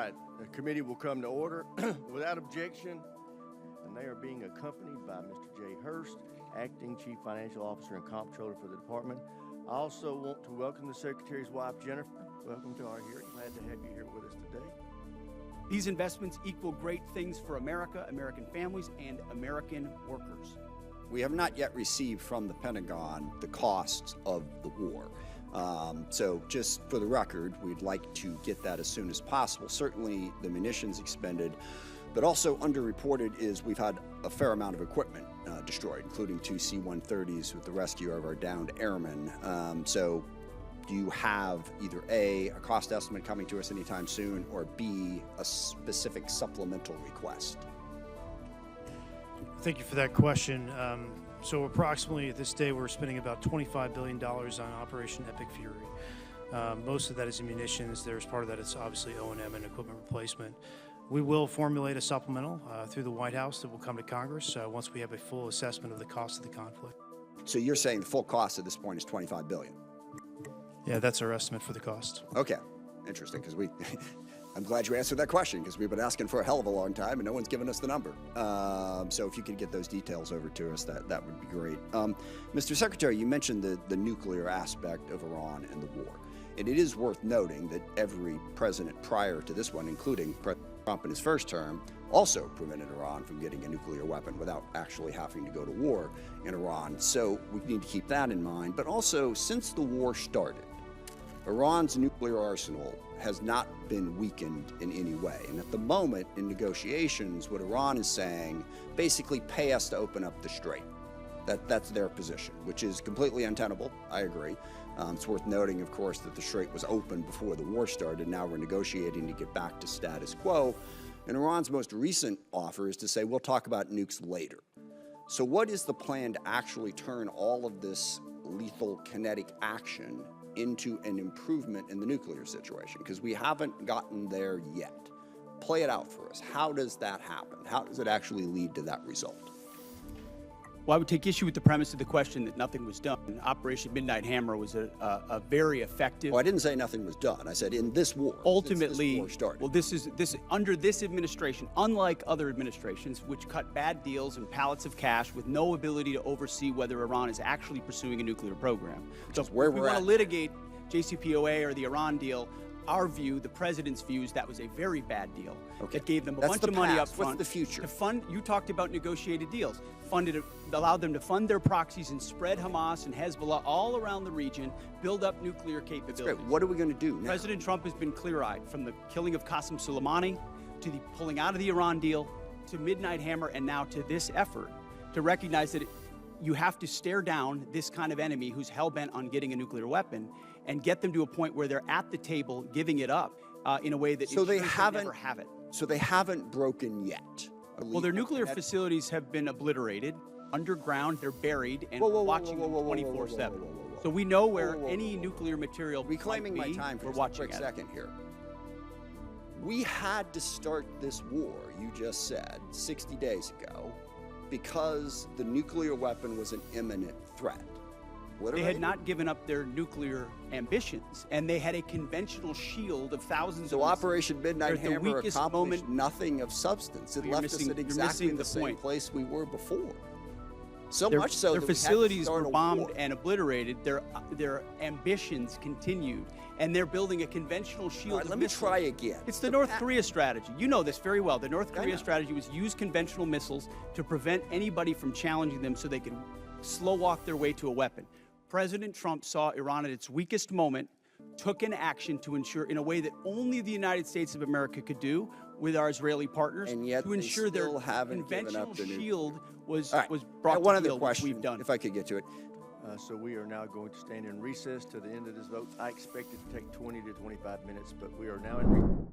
right, the committee will come to order without objection, and they are being accompanied by Mr. Jay Hurst, Acting Chief Financial Officer and Comptroller for the department. I also want to welcome the Secretary's wife, Jennifer. Welcome to our hearing. Glad to have you here with us today. These investments equal great things for America, American families, and American workers. We have not yet received from the Pentagon the costs of the war. So just for the record, we'd like to get that as soon as possible. Certainly the munitions expended, but also underreported is we've had a fair amount of equipment destroyed, including 2 C-130s with the rescue of our downed airmen. So do you have either A, a cost estimate coming to us anytime soon, or B, a specific supplemental request? Thank you for that question. So approximately at this day, we're spending about $25 billion on Operation Epic Fury. Most of that is in munitions. There's part of that is obviously O&M and equipment replacement. We will formulate a supplemental through the White House that will come to Congress once we have a full assessment of the cost of the conflict. So you're saying the full cost at this point is $25 billion? Yeah, that's our estimate for the cost. Okay, interesting, because I'm glad you answered that question, because we've been asking for a hell of a long time and no one's given us the number. So if you could get those details over to us, that would be great. Mr. Secretary, you mentioned the nuclear aspect of Iran and the war. And it is worth noting that every president prior to this one, including President Trump in his first term, also prevented Iran from getting a nuclear weapon without actually having to go to war in Iran. So we need to keep that in mind. But also, since the war started, Iran's nuclear arsenal has not been weakened in any way. And at the moment, in negotiations, what Iran is saying, basically pay us to open up the strait. That's their position, which is completely untenable. I agree. It's worth noting, of course, that the strait was open before the war started. Now we're negotiating to get back to status quo. And Iran's most recent offer is to say, we'll talk about nukes later. So what is the plan to actually turn all of this lethal kinetic action into an improvement in the nuclear situation? Because we haven't gotten there yet. Play it out for us. How does that happen? How does it actually lead to that result? Well, I would take issue with the premise of the question that nothing was done. Operation Midnight Hammer was a very effective. Well, I didn't say nothing was done. I said in this war. Ultimately, this war started. Well, this under this administration, unlike other administrations, which cut bad deals and pallets of cash with no ability to oversee whether Iran is actually pursuing a nuclear program. So if we want to litigate JCPOA or the Iran deal, our view, the president's view, is that was a very bad deal. Okay. That gave them a That's bunch the of money up past. front. What's the future? To fund, you talked about negotiated deals. Allowed them to fund their proxies and spread Hamas and Hezbollah all around the region, build up nuclear capabilities. That's great. What are we going to do now? President Trump has been clear-eyed, from the killing of Qasem Soleimani to the pulling out of the Iran deal to Midnight Hammer and now to this effort to recognize that you have to stare down this kind of enemy who's hell-bent on getting a nuclear weapon and get them to a point where they're at the table giving it up in a way that so they never have it. So they haven't broken yet. Well, their nuclear facilities have been obliterated. Underground, they're buried, and we're watching them 24/7. So we know where any nuclear material reclaiming might be. my time for we're just watching a quick second here. We had to start this war, you just said, 60 days ago, because the nuclear weapon was an imminent threat. They had not given up their nuclear ambitions, and they had a conventional shield of thousands of missiles. So Operation Midnight Hammer accomplished moment. nothing of substance. It left us at exactly the same place we were before. So much so their that facilities we had to were start a bombed war. and obliterated. Their ambitions continued, and they're building a conventional shield. All right, of let me missiles. try again. It's the North Korea strategy. You know this very well. The North Korea strategy was use conventional missiles to prevent anybody from challenging them so they could slow walk their way to a weapon. President Trump saw Iran at its weakest moment, took an action to ensure, in a way that only the United States of America could do with our Israeli partners, and yet to ensure their haven't conventional given up shield was right. brought one to other heel, question, which we've done. if I could get to it. So we are now going to stand in recess to the end of this vote. I expect it to take 20 to 25 minutes, but we are now in recess.